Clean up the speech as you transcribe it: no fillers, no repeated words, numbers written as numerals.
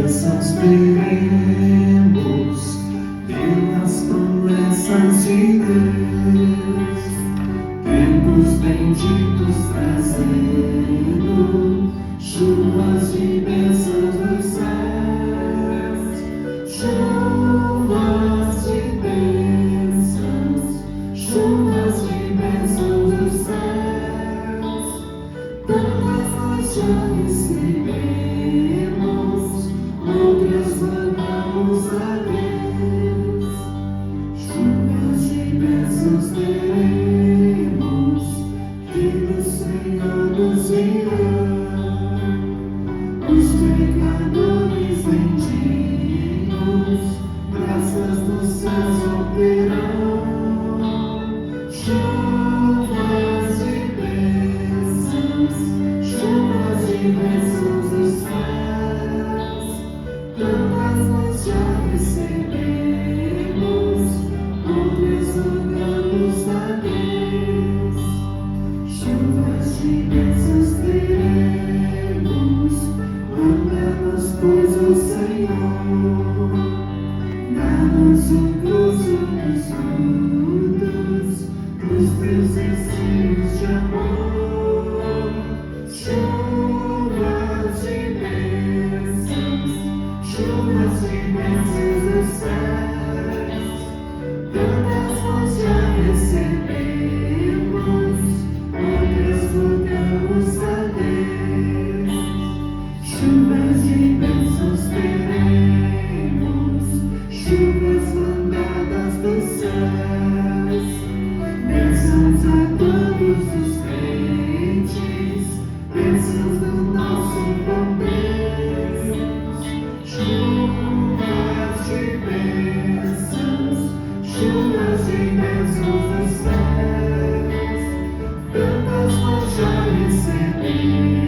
bênçãos teremos pelas promessas de Deus. Tempos benditos trazendo chuvas de bênçãos dos céus, chuvas de bênçãos, chuvas de bênçãos dos céus. Tantas nós já recebemos, outras mandamos a Deus. Chuvas de bênçãos teremos, que do Senhor nos virá. Os pecadores benditos, graças dos céus obterão. Chuvas de bênçãos, chuvas de bênçãos dos céus. Tantas nós já recebemos, outras rogamos a Deus. Chuvas de bênçãos teremos, rogamos, pois, ao Senhor. Dá-nos o gozo dos frutos dos teus ensinos de amor. Chuvas de bênçãos, chuvas de bênçãos dos céus. Tantas nós já recebemos, outras rogamos a Deus. Chuvas de bênçãos teremos, chuvas mandadas dos céus. Bênçãos a todos os crentes, bênçãos do nosso bom Deus. Chuvas de bênçãos, chuvas de bênçãos dos céus. Tantas nós já recebemos,